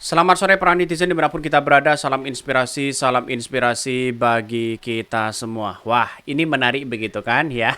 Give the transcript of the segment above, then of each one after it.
Selamat sore para netizen dimanapun kita berada, salam inspirasi bagi kita semua. Wah, ini menarik begitu kan ya.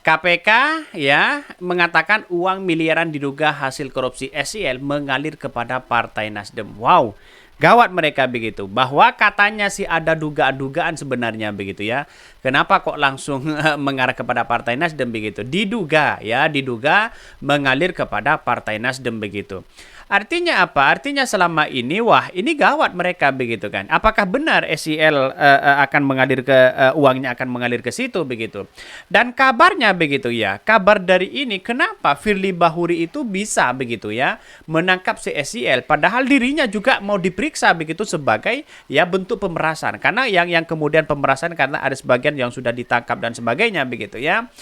KPK ya mengatakan uang miliaran diduga hasil korupsi SEL mengalir kepada Partai Nasdem. Wow, gawat mereka begitu. Bahwa katanya sih ada dugaan-dugaan sebenarnya begitu ya. Kenapa kok langsung mengarah kepada Partai Nasdem begitu? Diduga ya, diduga mengalir kepada Partai Nasdem begitu. Artinya apa? Artinya selama ini, wah ini gawat mereka begitu kan. Apakah benar SEL akan mengalir ke uangnya akan mengalir ke situ begitu? Dan kabarnya begitu ya. Kabar dari ini kenapa Firly Bahuri itu bisa begitu ya menangkap si SEL padahal dirinya juga mau diperiksa begitu sebagai ya bentuk pemerasan. Karena yang kemudian pemerasan karena ada sebagian yang sudah ditangkap dan sebagainya begitu ya.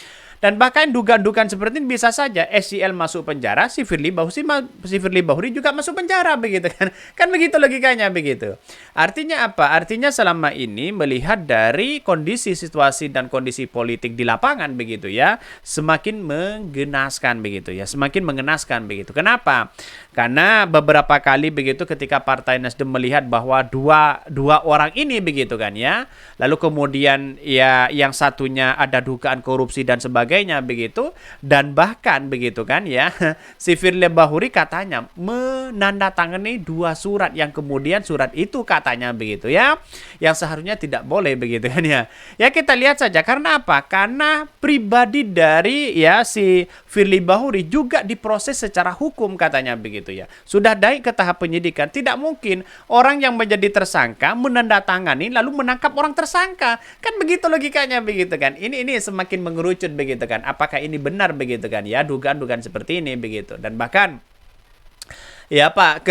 Dan bahkan dugaan-dugaan seperti ini bisa saja SEL masuk penjara, si Firly Bahuri juga masuk penjara begitu kan. Kan begitu logikanya begitu. Artinya apa? Artinya selama ini melihat dari kondisi situasi dan kondisi politik di lapangan begitu ya, semakin menggenaskan begitu ya, semakin mengenaskan begitu. Kenapa? Karena beberapa kali begitu ketika Partai Nasdem melihat bahwa dua orang ini begitu kan ya, lalu kemudian ya yang satunya ada dugaan korupsi dan sebagainya begitu, dan bahkan begitu kan ya si Firly Bahuri katanya menandatangani dua surat yang kemudian surat itu katanya begitu ya yang seharusnya tidak boleh begitu kan ya. Ya kita lihat saja karena apa? Karena pribadi dari ya si Firly Bahuri juga diproses secara hukum katanya begitu ya. Sudah naik ke tahap penyidikan. Tidak mungkin orang yang menjadi tersangka menandatangani lalu menangkap orang tersangka. Kan begitu logikanya begitu kan. Ini semakin mengerucut begitu kan. Apakah ini benar begitu kan ya, dugaan-dugaan seperti ini begitu. Dan bahkan ya Pak,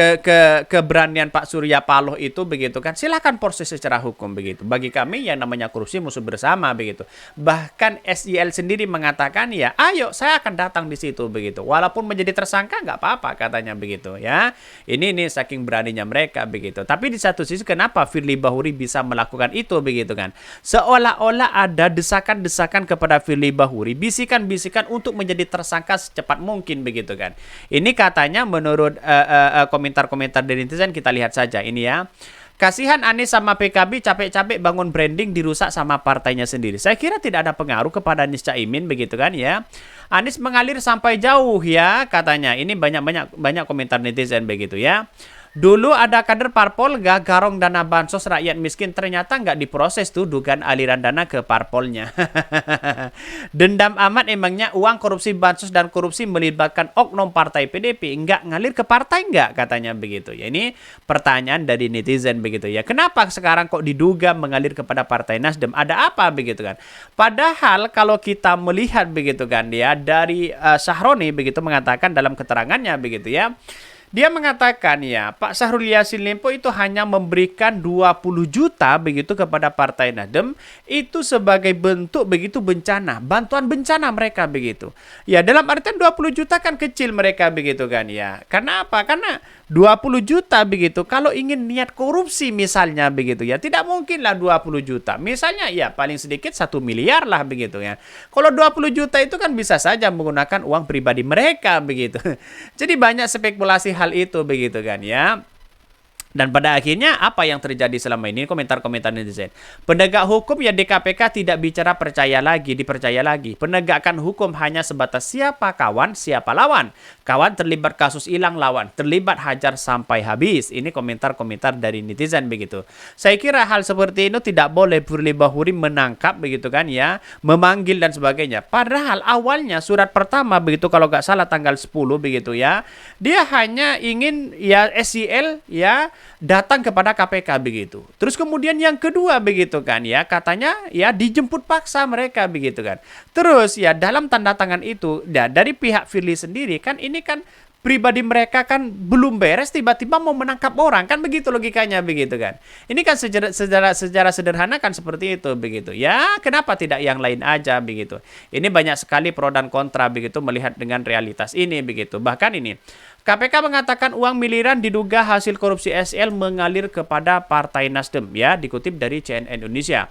keberanian Pak Surya Paloh itu begitu kan, silakan proses secara hukum begitu. Bagi kami yang namanya korupsi musuh bersama begitu. Bahkan SEL sendiri mengatakan ya, ayo saya akan datang di situ begitu. Walaupun menjadi tersangka nggak apa-apa katanya begitu ya. Ini saking beraninya mereka begitu. Tapi di satu sisi kenapa Firly Bahuri bisa melakukan itu begitu kan? Seolah-olah ada desakan-desakan kepada Firly Bahuri, bisikan-bisikan untuk menjadi tersangka secepat mungkin begitu kan. Ini katanya menurut komentar-komentar dari netizen kita lihat saja ini ya. Kasihan Anies sama PKB capek-capek bangun branding dirusak sama partainya sendiri. Saya kira tidak ada pengaruh kepada Anies Caimin begitu kan ya. Anies mengalir sampai jauh ya katanya. Ini banyak komentar netizen begitu ya. Dulu ada kader parpol garong dana bansos rakyat miskin, ternyata nggak diproses tuh dugaan aliran dana ke parpolnya. Dendam amat emangnya uang korupsi bansos dan korupsi melibatkan oknum partai PDP, nggak ngalir ke partai nggak katanya begitu. Ya ini pertanyaan dari netizen begitu ya. Kenapa sekarang kok diduga mengalir kepada Partai Nasdem? Ada apa begitu kan? Padahal kalau kita melihat begitu kan ya dari Sahroni begitu mengatakan dalam keterangannya begitu ya. Dia mengatakan ya, Pak Syahrul Yassin Limpo itu hanya memberikan 20 juta begitu kepada Partai Nasdem itu sebagai bentuk begitu bencana, bantuan bencana mereka begitu. Ya dalam artian 20 juta kan kecil mereka begitu kan ya. Karena apa? Karena 20 juta begitu. Kalau ingin niat korupsi misalnya begitu ya, tidak mungkinlah 20 juta. Misalnya ya paling sedikit 1 miliar lah begitu ya. Kalau 20 juta itu kan bisa saja menggunakan uang pribadi mereka begitu. Jadi banyak spekulasi hal itu begitu kan ya. Dan pada akhirnya apa yang terjadi selama ini? Komentar-komentar netizen. Penegak hukum ya di KPK tidak bicara dipercaya lagi. Penegakan hukum hanya sebatas siapa kawan, siapa lawan. Kawan terlibat kasus hilang lawan, terlibat hajar sampai habis. Ini komentar-komentar dari netizen begitu. Saya kira hal seperti itu tidak boleh Firly Bahuri menangkap begitu kan ya, memanggil dan sebagainya. Padahal awalnya surat pertama begitu kalau nggak salah tanggal 10 begitu ya. Dia hanya ingin ya SEL ya datang kepada KPK begitu. Terus kemudian yang kedua begitu kan ya, katanya ya dijemput paksa mereka begitu kan. Terus ya dalam tanda tangan itu ya, dari pihak Firly sendiri kan ini kan pribadi mereka kan belum beres tiba-tiba mau menangkap orang kan begitu logikanya begitu kan. Ini kan secara sederhana kan seperti itu begitu. Ya, kenapa tidak yang lain aja begitu. Ini banyak sekali pro dan kontra begitu melihat dengan realitas ini begitu. Bahkan ini KPK mengatakan uang miliaran diduga hasil korupsi SEL mengalir kepada Partai Nasdem ya, dikutip dari CNN Indonesia.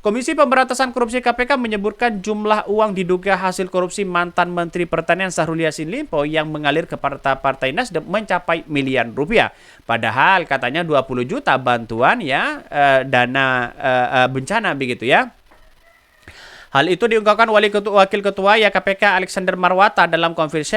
Komisi Pemberantasan Korupsi KPK menyebutkan jumlah uang diduga hasil korupsi mantan Menteri Pertanian Syahrul Yassin Limpo yang mengalir ke Partai Nasdem mencapai miliaran rupiah. Padahal katanya 20 juta bantuan ya dana bencana begitu ya. Hal itu diungkapkan Wakil Ketua ya KPK Alexander Marwata dalam konferensi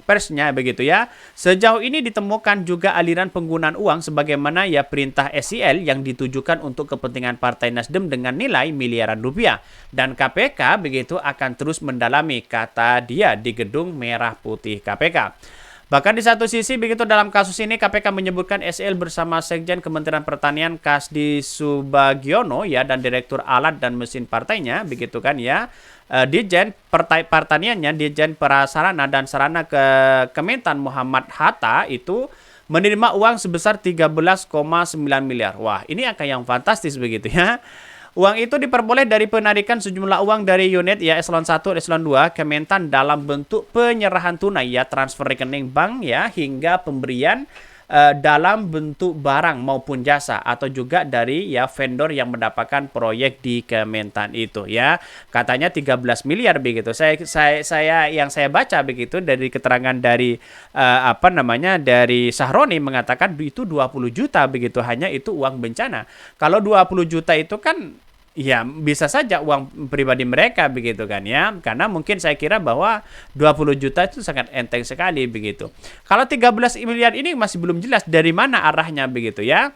persnya begitu ya. Sejauh ini ditemukan juga aliran penggunaan uang sebagaimana ya perintah SIL yang ditujukan untuk kepentingan Partai Nasdem dengan nilai miliaran rupiah. Dan KPK begitu akan terus mendalami, kata dia di Gedung Merah Putih KPK. Bahkan di satu sisi begitu dalam kasus ini KPK menyebutkan SL bersama Sekjen Kementerian Pertanian Kasdi Subagiono ya dan Direktur Alat dan Mesin partainya begitu kan ya. Dirjen Pertaniannya, Dirjen Prasarana dan Sarana Kementan Muhammad Hatta itu menerima uang sebesar 13,9 miliar. Wah, ini angka yang fantastis begitu ya. Uang itu diperboleh dari penarikan sejumlah uang dari unit ya eselon 1, eselon 2 Kementan dalam bentuk penyerahan tunai ya transfer rekening bank ya hingga pemberian dalam bentuk barang maupun jasa atau juga dari ya vendor yang mendapatkan proyek di Kementan itu ya. Katanya 13 miliar begitu. Yang saya baca begitu dari keterangan dari dari Sahroni mengatakan itu 20 juta begitu hanya itu uang bencana. Kalau 20 juta itu kan ya bisa saja uang pribadi mereka begitu kan ya. Karena mungkin saya kira bahwa 20 juta itu sangat enteng sekali begitu. Kalau 13 miliar ini masih belum jelas dari mana arahnya begitu ya.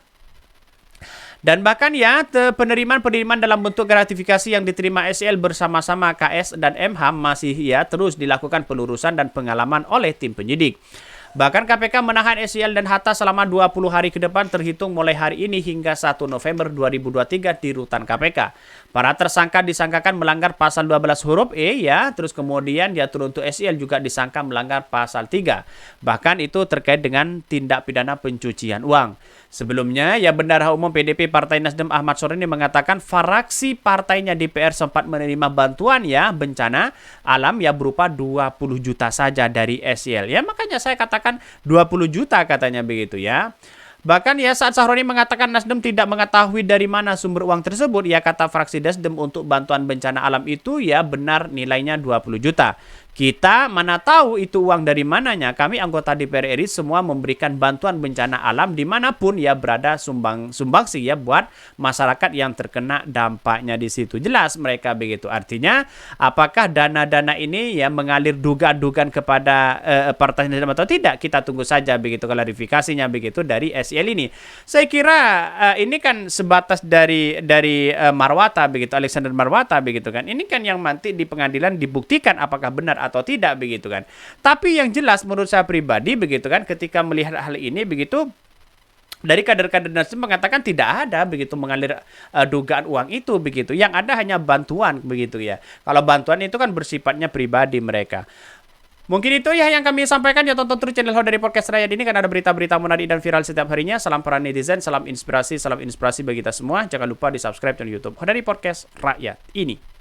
Dan bahkan ya penerimaan dalam bentuk gratifikasi yang diterima SL bersama-sama KS dan MH masih ya terus dilakukan pelurusan dan pengalaman oleh tim penyidik. Bahkan KPK menahan SIL dan Hatta selama 20 hari ke depan terhitung mulai hari ini hingga 1 November 2023 di rutan KPK. Para tersangka disangkakan melanggar pasal 12 huruf E ya, terus kemudian diatur untuk SIL juga disangka melanggar pasal 3. Bahkan itu terkait dengan tindak pidana pencucian uang. Sebelumnya, ya Bendahara Umum PDP Partai Nasdem Ahmad Syaroni mengatakan fraksi partainya DPR sempat menerima bantuan ya bencana alam ya berupa 20 juta saja dari SIL. Ya makanya saya katakan 20 juta katanya begitu ya. Bahkan ya saat Sahroni mengatakan Nasdem tidak mengetahui dari mana sumber uang tersebut, ya kata fraksi Nasdem untuk bantuan bencana alam itu ya benar nilainya 20 juta. Kita mana tahu itu uang dari mananya. Kami anggota DPR RI semua memberikan bantuan bencana alam dimanapun ya berada sumbangsi ya buat masyarakat yang terkena dampaknya di situ. Jelas mereka begitu. Artinya apakah dana-dana ini ya mengalir dugaan-dugaan kepada Partai Nasdem atau tidak? Kita tunggu saja begitu klarifikasinya begitu dari SIL ini. Saya kira ini kan sebatas dari Marwata begitu, Alexander Marwata begitu kan. Ini kan yang nanti di pengadilan dibuktikan apakah benar atau tidak begitu kan. Tapi yang jelas menurut saya pribadi begitu kan ketika melihat hal ini begitu dari kader-kader Nasdem mengatakan tidak ada begitu mengalir dugaan uang itu begitu. Yang ada hanya bantuan begitu ya. Kalau bantuan itu kan bersifatnya pribadi mereka. Mungkin itu ya yang kami sampaikan. Ya tonton terus channel Hodari Podcast Rakyat ini karena ada berita-berita menarik dan viral setiap harinya. Salam para netizen, salam inspirasi bagi kita semua. Jangan lupa di subscribe channel YouTube Hodari Podcast Rakyat ini.